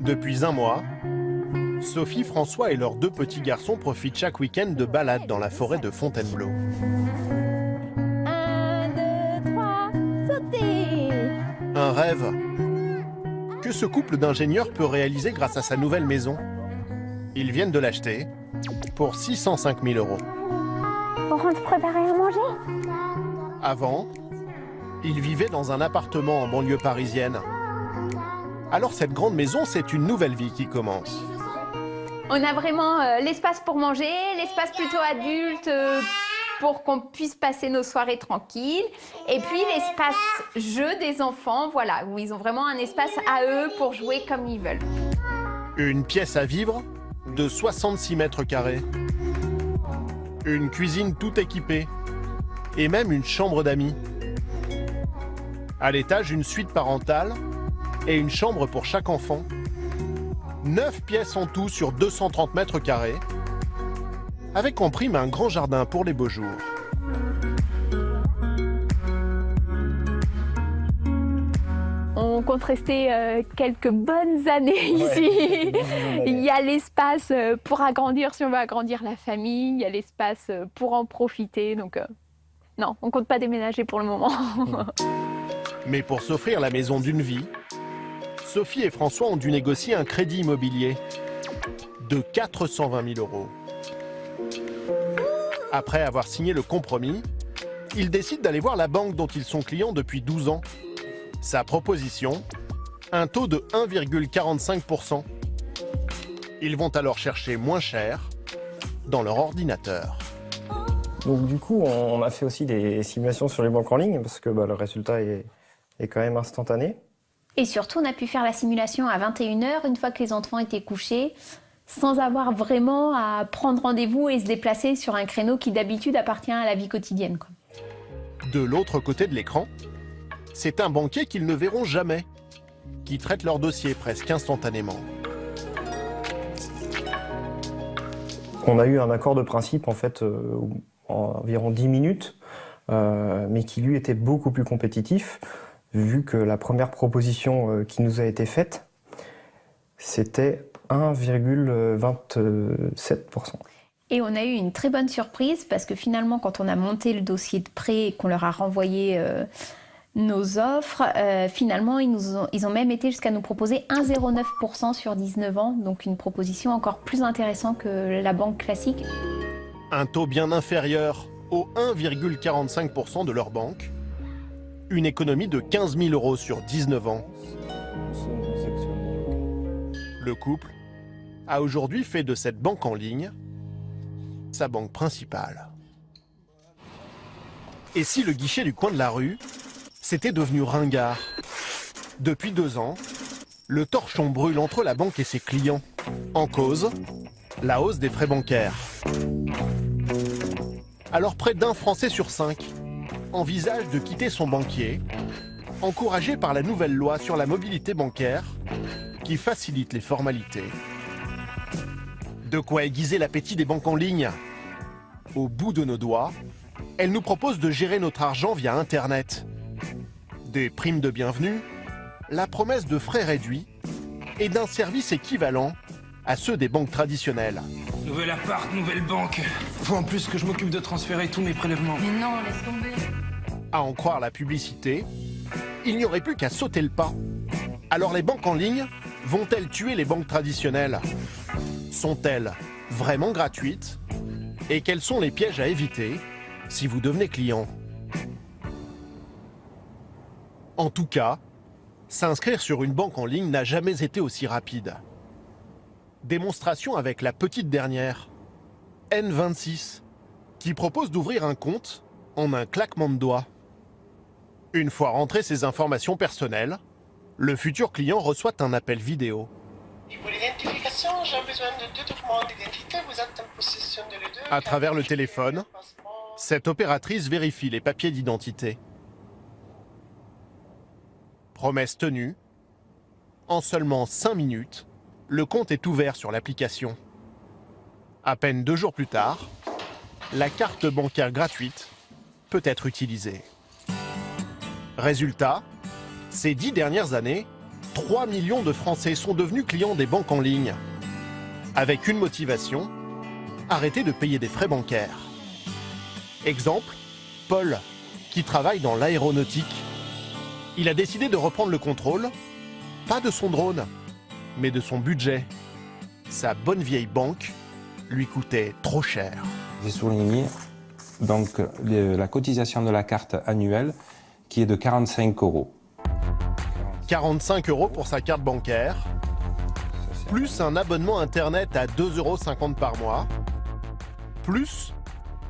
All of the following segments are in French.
Depuis un mois, Sophie, François et leurs deux petits garçons profitent chaque week-end de balades dans la forêt de Fontainebleau. 1, 2, 3, sautez! Un rêve que ce couple d'ingénieurs peut réaliser grâce à sa nouvelle maison. Ils viennent de l'acheter pour 605 000 €. On rentre préparer à manger? Avant, ils vivaient dans un appartement en banlieue parisienne. Alors cette grande maison, c'est une nouvelle vie qui commence. On a vraiment l'espace pour manger, l'espace plutôt adulte pour qu'on puisse passer nos soirées tranquilles. Et puis l'espace jeu des enfants, voilà, où ils ont vraiment un espace à eux pour jouer comme ils veulent. Une pièce à vivre de 66 mètres carrés. Une cuisine tout équipée. Et même une chambre d'amis. À l'étage, une suite parentale et une chambre pour chaque enfant. 9 pièces en tout sur 230 mètres carrés, avec en prime un grand jardin pour les beaux jours. On compte rester quelques bonnes années ici. Il y a l'espace pour agrandir si on veut agrandir la famille, il y a l'espace pour en profiter. Donc non, on compte pas déménager pour le moment. Mais pour s'offrir la maison d'une vie, Sophie et François ont dû négocier un crédit immobilier de 420 000 €. Après avoir signé le compromis, ils décident d'aller voir la banque dont ils sont clients depuis 12 ans. Sa proposition, un taux de 1,45 %. Ils vont alors chercher moins cher dans leur ordinateur. Donc du coup, on a fait aussi des simulations sur les banques en ligne parce que le résultat est quand même instantané. Et surtout, on a pu faire la simulation à 21 h, une fois que les enfants étaient couchés, sans avoir vraiment à prendre rendez-vous et se déplacer sur un créneau qui d'habitude appartient à la vie quotidienne, quoi. De l'autre côté de l'écran, c'est un banquier qu'ils ne verront jamais, qui traite leur dossier presque instantanément. On a eu un accord de principe en fait en environ 10 minutes, mais qui lui était beaucoup plus compétitif, vu que la première proposition qui nous a été faite, c'était 1,27 %. Et on a eu une très bonne surprise parce que finalement, quand on a monté le dossier de prêt et qu'on leur a renvoyé nos offres, finalement, ils ont même été jusqu'à nous proposer 1,09 % sur 19 ans, donc une proposition encore plus intéressante que la banque classique. Un taux bien inférieur au 1,45 % de leur banque. Une économie de 15 000 € sur 19 ans. Le couple a aujourd'hui fait de cette banque en ligne sa banque principale. Et si le guichet du coin de la rue, c'était devenu ringard? Depuis 2 ans, le torchon brûle entre la banque et ses clients. En cause, la hausse des frais bancaires. Alors près d'un Français sur 5 envisage de quitter son banquier, encouragé par la nouvelle loi sur la mobilité bancaire qui facilite les formalités. De quoi aiguiser l'appétit des banques en ligne. Au bout de nos doigts, elles nous proposent de gérer notre argent via Internet. Des primes de bienvenue, la promesse de frais réduits et d'un service équivalent à ceux des banques traditionnelles. Nouvel appart, nouvelle banque. Faut en plus que je m'occupe de transférer tous mes prélèvements. Mais non, laisse tomber. À en croire la publicité, il n'y aurait plus qu'à sauter le pas. Alors les banques en ligne vont-elles tuer les banques traditionnelles? Sont-elles vraiment gratuites? Et quels sont les pièges à éviter si vous devenez client? En tout cas, s'inscrire sur une banque en ligne n'a jamais été aussi rapide. Démonstration avec la petite dernière, N26, qui propose d'ouvrir un compte en un claquement de doigts. Une fois rentrées ses informations personnelles, le futur client reçoit un appel vidéo. Pour l'identification, j'ai besoin de 2 documents d'identité. Vous êtes en possession de les deux. À travers le téléphone, cette opératrice vérifie les papiers d'identité. Promesse tenue, en seulement 5 minutes, le compte est ouvert sur l'application. À peine 2 jours plus tard, la carte bancaire gratuite peut être utilisée. Résultat, ces 10 dernières années, 3 millions de Français sont devenus clients des banques en ligne. Avec une motivation, arrêter de payer des frais bancaires. Exemple, Paul, qui travaille dans l'aéronautique. Il a décidé de reprendre le contrôle, pas de son drone, mais de son budget. Sa bonne vieille banque lui coûtait trop cher. J'ai souligné donc la cotisation de la carte annuelle qui est de 45 €. 45 € pour sa carte bancaire, plus un abonnement internet à 2,50 € par mois, plus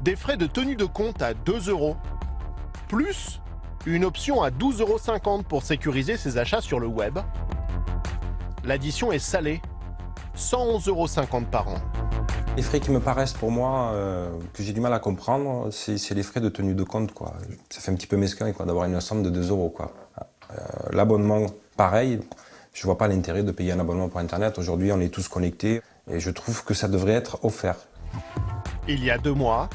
des frais de tenue de compte à 2 €, plus une option à 12,50 € pour sécuriser ses achats sur le web. L'addition est salée, 111,50 € par an. Les frais qui me paraissent pour moi, que j'ai du mal à comprendre, c'est les frais de tenue de compte, quoi. Ça fait un petit peu mesquin, quoi, d'avoir une somme de 2 €, quoi. L'abonnement, pareil, je ne vois pas l'intérêt de payer un abonnement pour Internet. Aujourd'hui, on est tous connectés et je trouve que ça devrait être offert. Il y a 2 mois,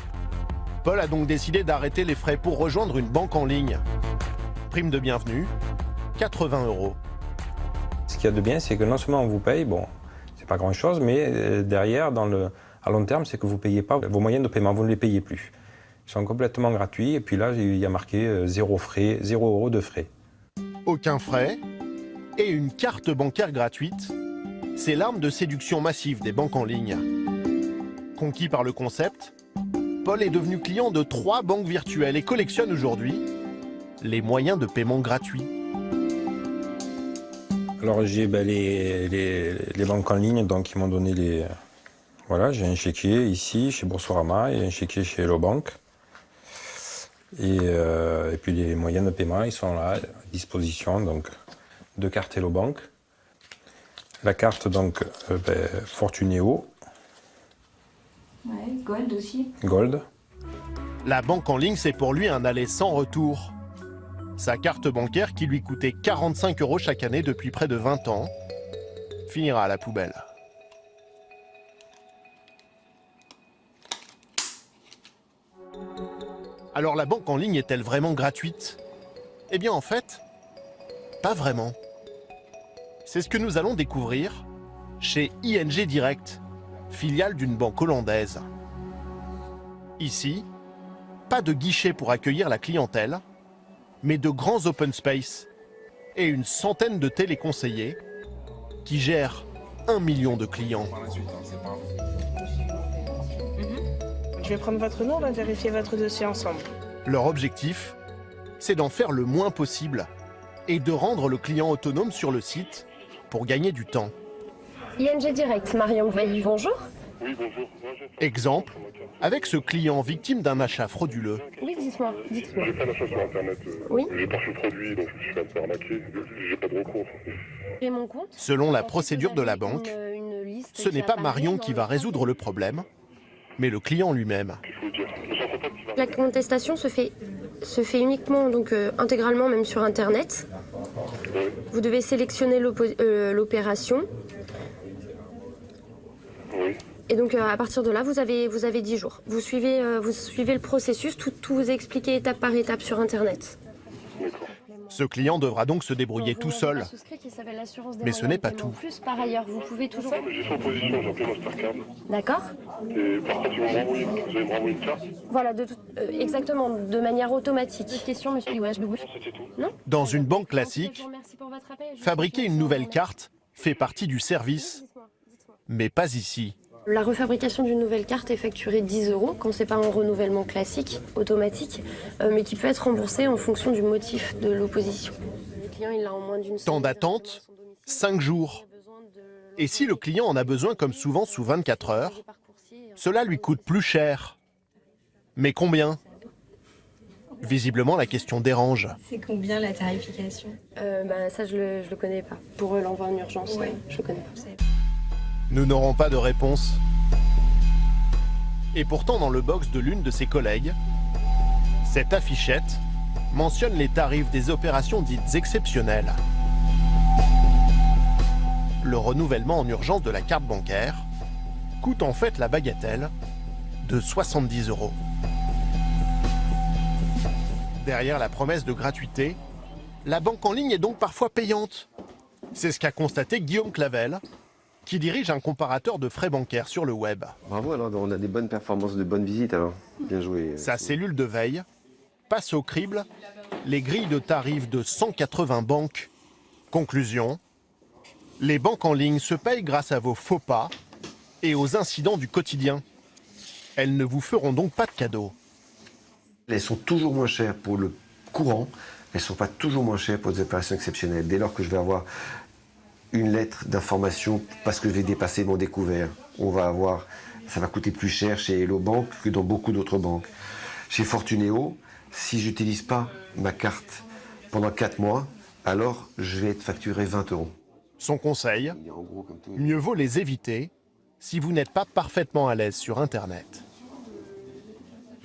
Paul a donc décidé d'arrêter les frais pour rejoindre une banque en ligne. Prime de bienvenue, 80 €. Ce qu'il y a de bien, c'est que non seulement on vous paye, bon, c'est pas grand-chose, mais derrière, à long terme, c'est que vous ne payez pas vos moyens de paiement, vous ne les payez plus. Ils sont complètement gratuits et puis là, il y a marqué 0 frais, 0 € de frais. Aucun frais et une carte bancaire gratuite, c'est l'arme de séduction massive des banques en ligne. Conquis par le concept, Paul est devenu client de 3 banques virtuelles et collectionne aujourd'hui les moyens de paiement gratuits. Alors j'ai les banques en ligne, donc ils m'ont donné les... Voilà, j'ai un chéquier ici chez Boursorama et un chéquier chez Hello Bank. Et puis les moyens de paiement, ils sont là, à disposition, donc 2 cartes Hello Bank. La carte donc Fortunéo. Ouais, Gold aussi. Gold. La banque en ligne, c'est pour lui un aller sans retour. Sa carte bancaire, qui lui coûtait 45 € chaque année depuis près de 20 ans, finira à la poubelle. Alors la banque en ligne est-elle vraiment gratuite? Eh bien en fait, pas vraiment. C'est ce que nous allons découvrir chez ING Direct, filiale d'une banque hollandaise. Ici, pas de guichet pour accueillir la clientèle, mais de grands open space et une centaine de téléconseillers qui gèrent 1 million de clients. Je vais prendre votre nom, on va vérifier votre dossier ensemble. Leur objectif, c'est d'en faire le moins possible et de rendre le client autonome sur le site pour gagner du temps. ING Direct, Marion Veilly, bonjour. Oui, bonjour. Exemple, avec ce client victime d'un achat frauduleux. Oui, dites-moi. J'ai fait un achat sur Internet. Oui. J'ai pas reçu le produit, donc je me suis fait un peu arnaquer. J'ai pas de recours. J'ai mon compte. Selon la procédure de la banque, ce n'est pas Marion qui va résoudre le problème, mais le client lui-même. La contestation se fait uniquement, donc intégralement même sur Internet. Vous devez sélectionner l'opération. Oui. Et donc à partir de là, vous avez 10 jours. Vous suivez le processus, tout vous est expliqué étape par étape sur Internet. D'accord. Ce client devra donc se débrouiller tout seul. Mais ce n'est pas tout. Plus, par ailleurs, vous pouvez toujours... J'ai fait en position, j'ai appelé Mastercard. D'accord. Et par contre, vous allez me renvoyer une carte. Voilà, exactement, de manière automatique. Question, monsieur C'était tout. Non. Dans une banque classique, fabriquer une nouvelle carte fait partie du service, mais pas ici. La refabrication d'une nouvelle carte est facturée 10 € quand c'est pas un renouvellement classique, automatique, mais qui peut être remboursé en fonction du motif de l'opposition. Le client, il l'a en moins d'une semaine. Temps d'attente, 5 jours. Et si le client en a besoin comme souvent sous 24 heures, cela lui coûte plus cher. Mais combien? Visiblement, la question dérange. C'est combien la tarification? Ça, je le connais pas. Pour l'envoi en urgence, je le connais pas. Nous n'aurons pas de réponse. Et pourtant, dans le box de l'une de ses collègues, cette affichette mentionne les tarifs des opérations dites exceptionnelles. Le renouvellement en urgence de la carte bancaire coûte en fait la bagatelle de 70 €. Derrière la promesse de gratuité, la banque en ligne est donc parfois payante. C'est ce qu'a constaté Guillaume Clavel, qui dirige un comparateur de frais bancaires sur le web. Bravo, alors on a des bonnes performances, de bonnes visites alors. Bien joué. Sa cellule de veille passe au crible les grilles de tarifs de 180 banques. Conclusion, les banques en ligne se payent grâce à vos faux pas et aux incidents du quotidien. Elles ne vous feront donc pas de cadeaux. Elles sont toujours moins chères pour le courant, elles ne sont pas toujours moins chères pour des opérations exceptionnelles. Dès lors que je vais avoir une lettre d'information parce que je vais dépasser mon découvert, ça va coûter plus cher chez Hello Bank que dans beaucoup d'autres banques. Chez Fortunéo, si je n'utilise pas ma carte pendant 4 mois, alors je vais être facturé 20 €. Son conseil, mieux vaut les éviter si vous n'êtes pas parfaitement à l'aise sur Internet.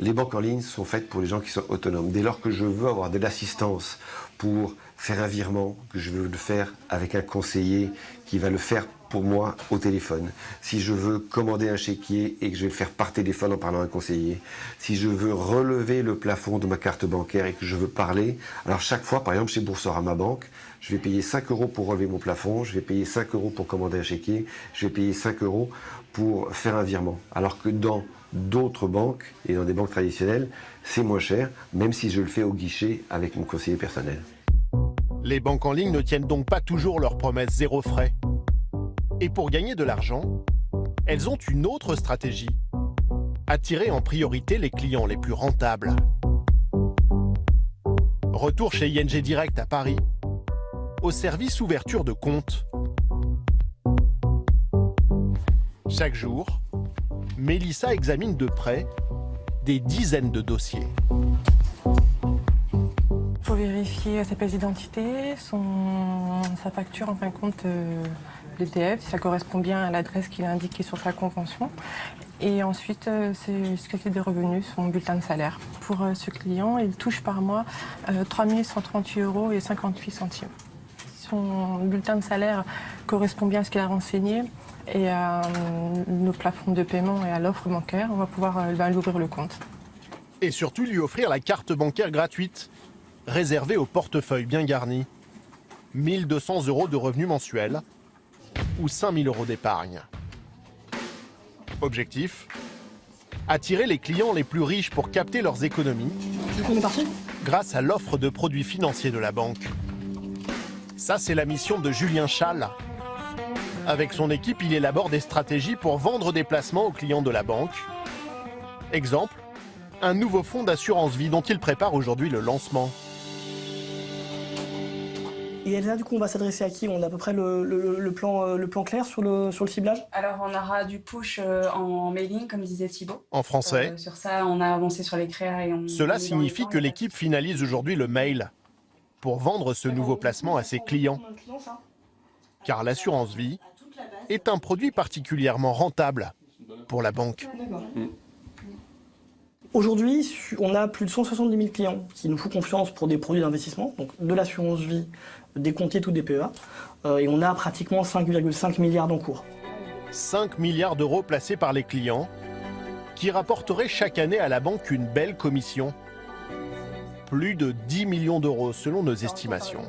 Les banques en ligne sont faites pour les gens qui sont autonomes. Dès lors que je veux avoir de l'assistance pour faire un virement, que je veux le faire avec un conseiller qui va le faire pour moi au téléphone. Si je veux commander un chéquier et que je vais le faire par téléphone en parlant à un conseiller. Si je veux relever le plafond de ma carte bancaire et que je veux parler, alors chaque fois, par exemple chez Boursorama Banque, je vais payer 5 € pour relever mon plafond, je vais payer 5 € pour commander un chéquier, je vais payer 5 € pour faire un virement. Alors que dans d'autres banques et dans des banques traditionnelles, c'est moins cher, même si je le fais au guichet avec mon conseiller personnel. Les banques en ligne ne tiennent donc pas toujours leurs promesses zéro frais. Et pour gagner de l'argent, elles ont une autre stratégie. Attirer en priorité les clients les plus rentables. Retour chez ING Direct à Paris, au service ouverture de compte. Chaque jour, Mélissa examine de près des dizaines de dossiers. Il faut vérifier sa pièce d'identité, sa facture en fin de compte l'ETF, si ça correspond bien à l'adresse qu'il a indiquée sur sa convention. Et ensuite, c'est ce qu'il a des revenus, son bulletin de salaire. Pour ce client, il touche par mois 3 138,58 €. Son bulletin de salaire correspond bien à ce qu'il a renseigné et à nos plafonds de paiement et à l'offre bancaire. On va pouvoir lui ouvrir le compte. Et surtout lui offrir la carte bancaire gratuite, réservée au portefeuille bien garni. 1 200 € de revenus mensuels ou 5 000 € d'épargne. Objectif, attirer les clients les plus riches pour capter leurs économies grâce à l'offre de produits financiers de la banque. Ça, c'est la mission de Julien Schall. Avec son équipe, il élabore des stratégies pour vendre des placements aux clients de la banque. Exemple, un nouveau fonds d'assurance vie dont il prépare aujourd'hui le lancement. Et Elsa, du coup, on va s'adresser à qui? On a à peu près le plan clair sur le ciblage? Alors, on aura du push en mailing, comme disait Thibaut. En français. Sur ça, on a avancé sur les créas et on... Cela signifie que l'équipe finalise aujourd'hui le mail pour vendre ce nouveau placement à ses clients. Car l'assurance vie est un produit particulièrement rentable pour la banque. Aujourd'hui, on a plus de 170 000 clients qui nous font confiance pour des produits d'investissement, donc de l'assurance vie, des comptes ou des PEA, et on a pratiquement 5,5 milliards d'encours. 5 milliards d'euros placés par les clients, qui rapporteraient chaque année à la banque une belle commission. Plus de 10 millions d'euros selon nos estimations.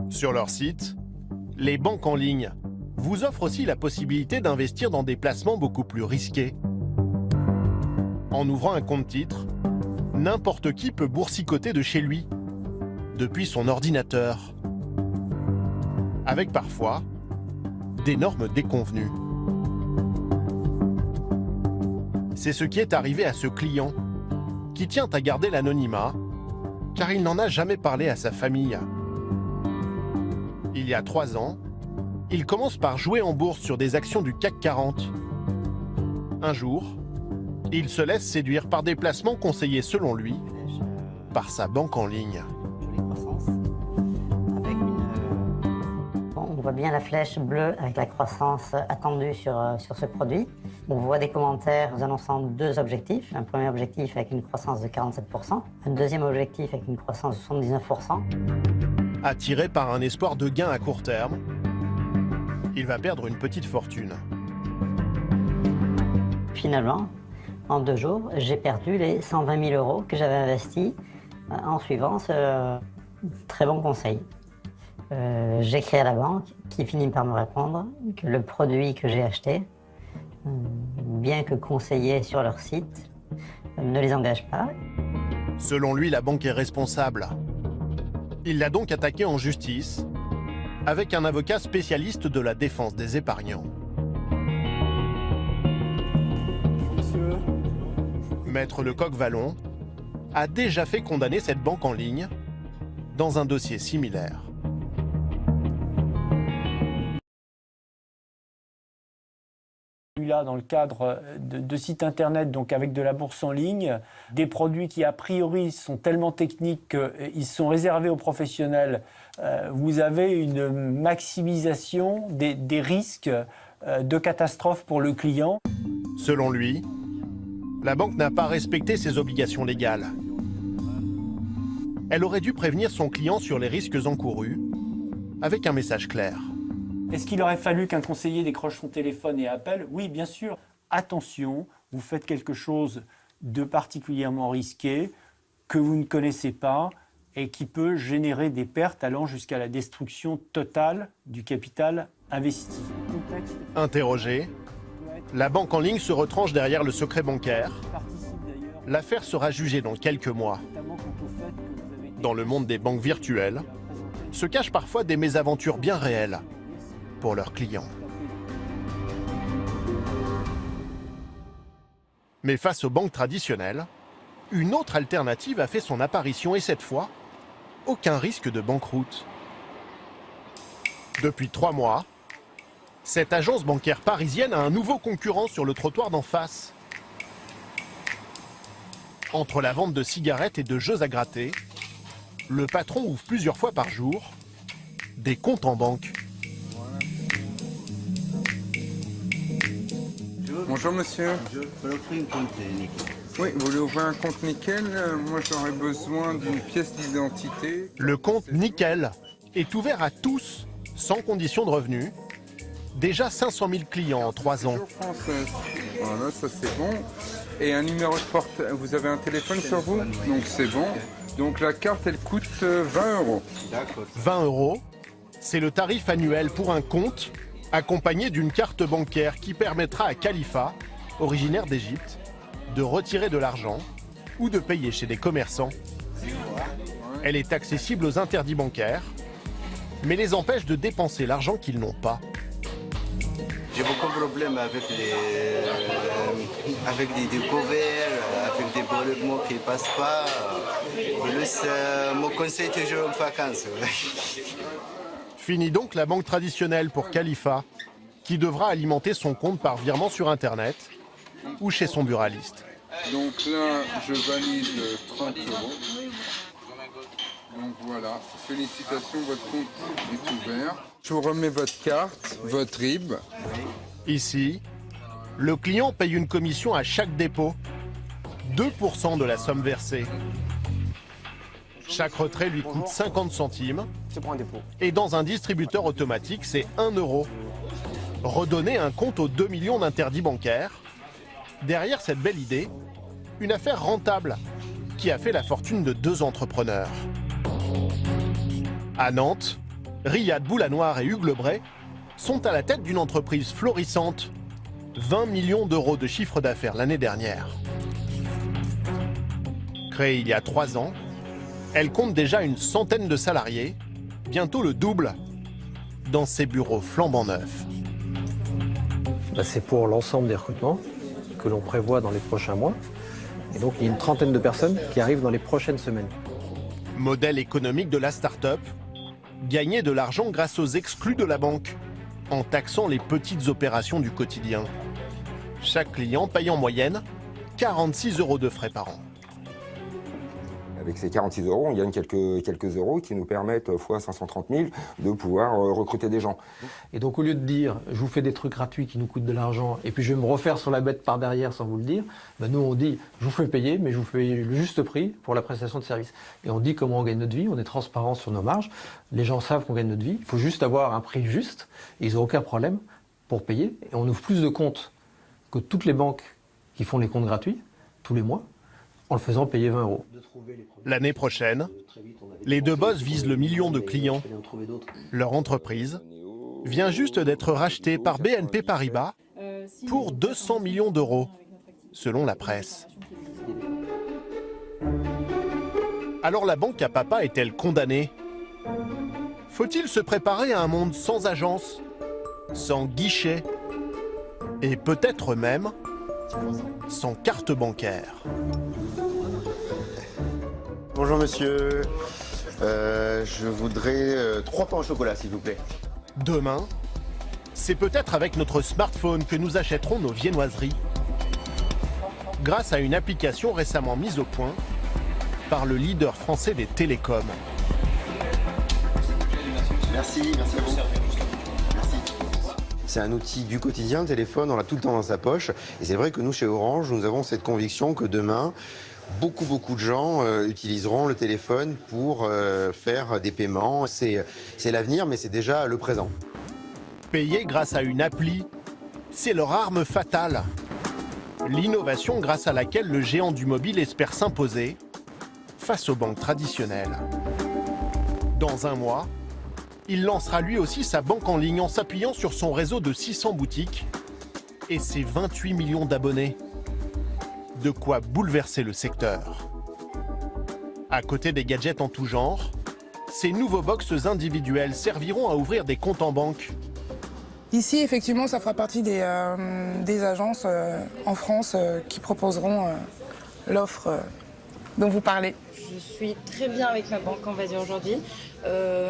Sur leur site, les banques en ligne vous offrent aussi la possibilité d'investir dans des placements beaucoup plus risqués. En ouvrant un compte titre, n'importe qui peut boursicoter de chez lui, depuis son ordinateur, avec parfois d'énormes déconvenues. C'est ce qui est arrivé à ce client, qui tient à garder l'anonymat, car il n'en a jamais parlé à sa famille. Il y a 3 ans, il commence par jouer en bourse sur des actions du CAC 40. Un jour, il se laisse séduire par des placements conseillés selon lui par sa banque en ligne. On voit bien la flèche bleue avec la croissance attendue sur ce produit. On voit des commentaires nous annonçant 2 objectifs. Un premier objectif avec une croissance de 47%, un deuxième objectif avec une croissance de 79%. Attiré par un espoir de gain à court terme, il va perdre une petite fortune. Finalement, en 2 jours, j'ai perdu les 120 000 € que j'avais investis En suivant ce très bon conseil, j'écris à la banque qui finit par me répondre que le produit que j'ai acheté, bien que conseillé sur leur site, ne les engage pas. Selon lui, la banque est responsable. Il l'a donc attaqué en justice avec un avocat spécialiste de la défense des épargnants. Maître Lecoq-Vallon a déjà fait condamner cette banque en ligne dans un dossier similaire. Là, dans le cadre de sites internet, donc avec de la bourse en ligne, des produits qui a priori sont tellement techniques qu'ils sont réservés aux professionnels, vous avez une maximisation des risques de catastrophe pour le client. Selon lui, la banque n'a pas respecté ses obligations légales. Elle aurait dû prévenir son client sur les risques encourus avec un message clair. Est-ce qu'il aurait fallu qu'un conseiller décroche son téléphone et appelle? Oui, bien sûr. Attention, vous faites quelque chose de particulièrement risqué, que vous ne connaissez pas et qui peut générer des pertes allant jusqu'à la destruction totale du capital investi. Interrogé, la banque en ligne se retranche derrière le secret bancaire. L'affaire sera jugée dans quelques mois. Dans le monde des banques virtuelles, se cachent parfois des mésaventures bien réelles pour leurs clients. Mais face aux banques traditionnelles, une autre alternative a fait son apparition et cette fois, aucun risque de banqueroute. Depuis 3 mois, cette agence bancaire parisienne a un nouveau concurrent sur le trottoir d'en face. Entre la vente de cigarettes et de jeux à gratter, le patron ouvre plusieurs fois par jour des comptes en banque. Bonjour monsieur. Je peux ouvrir un compte nickel. Oui, vous voulez ouvrir un compte nickel? Moi j'aurais besoin d'une pièce d'identité. Le compte nickel est ouvert à tous, sans condition de revenu. Déjà 500 000 clients en 3 ans. Française. Voilà, ça c'est bon. Et un numéro de portable. Vous avez un téléphone sur vous? Donc c'est bon. Donc la carte elle coûte 20 €. D'accord. 20 €, c'est le tarif annuel pour un compte accompagné d'une carte bancaire qui permettra à Khalifa, originaire d'Égypte, de retirer de l'argent ou de payer chez des commerçants. Elle est accessible aux interdits bancaires, mais les empêche de dépenser l'argent qu'ils n'ont pas. J'ai beaucoup de problèmes avec des découvertes, avec des prélèvements qui ne passent pas. Plus, mon conseil est toujours en vacances. Fini donc la banque traditionnelle pour Khalifa, qui devra alimenter son compte par virement sur Internet ou chez son buraliste. Donc là, je valide 30 €. Donc voilà, félicitations, votre compte est ouvert. Je vous remets votre carte, votre RIB. Ici, le client paye une commission à chaque dépôt, 2% de la somme versée. Chaque retrait lui coûte 50 centimes. Et dans un distributeur automatique, c'est 1 €. Redonner un compte aux 2 millions d'interdits bancaires. Derrière cette belle idée, une affaire rentable qui a fait la fortune de 2 entrepreneurs. À Nantes, Riyad Boulanoir et Hugues Lebray sont à la tête d'une entreprise florissante. 20 millions d'euros de chiffre d'affaires l'année dernière. Créée il y a 3 ans, elle compte déjà une centaine de salariés, bientôt le double, dans ses bureaux flambant neufs. C'est pour l'ensemble des recrutements que l'on prévoit dans les prochains mois. Et donc il y a une trentaine de personnes qui arrivent dans les prochaines semaines. Modèle économique de la start-up, gagner de l'argent grâce aux exclus de la banque, en taxant les petites opérations du quotidien. Chaque client paye en moyenne 46 € de frais par an. Avec ces 46 €, on gagne quelques euros qui nous permettent, fois 530 000, de pouvoir recruter des gens. Et donc au lieu de dire « je vous fais des trucs gratuits qui nous coûtent de l'argent et puis je vais me refaire sur la bête par derrière sans vous le dire », nous on dit « je vous fais payer mais je vous fais le juste prix pour la prestation de service ». Et on dit comment on gagne notre vie, on est transparent sur nos marges, les gens savent qu'on gagne notre vie, il faut juste avoir un prix juste, et ils n'ont aucun problème pour payer. Et on ouvre plus de comptes que toutes les banques qui font les comptes gratuits, tous les mois. en le faisant payer 20 €. L'année prochaine, les deux boss visent le million de clients. Leur entreprise vient juste d'être rachetée par BNP Paribas pour 200 millions d'euros, selon la presse. Alors la banque à papa est-elle condamnée? Faut-il se préparer à un monde sans agence, sans guichet et peut-être même sans carte bancaire? Bonjour monsieur, je voudrais 3 pains au chocolat s'il vous plaît. Demain, c'est peut-être avec notre smartphone que nous achèterons nos viennoiseries. Grâce à une application récemment mise au point par le leader français des télécoms. Merci à vous. Merci. C'est un outil du quotidien, le téléphone, on l'a tout le temps dans sa poche. Et c'est vrai que nous, chez Orange, nous avons cette conviction que demain, beaucoup de gens utiliseront le téléphone pour faire des paiements. C'est l'avenir, mais c'est déjà le présent. Payer grâce à une appli, c'est leur arme fatale. L'innovation grâce à laquelle le géant du mobile espère s'imposer face aux banques traditionnelles. Dans un mois, il lancera lui aussi sa banque en ligne en s'appuyant sur son réseau de 600 boutiques et ses 28 millions d'abonnés. De quoi bouleverser le secteur. À côté des gadgets en tout genre, ces nouveaux box individuels serviront à ouvrir des comptes en banque. Ici, effectivement, ça fera partie des agences en France qui proposeront l'offre dont vous parlez. Je suis très bien avec ma banque, on va dire aujourd'hui.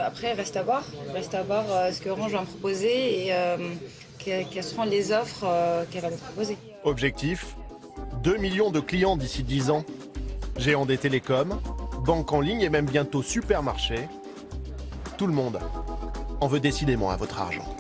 Après, reste à voir ce que Orange va me proposer et quelles seront les offres qu'elle va me proposer. Objectif, 2 millions de clients d'ici 10 ans. Géant des télécoms, banque en ligne et même bientôt supermarché. Tout le monde en veut décidément à votre argent.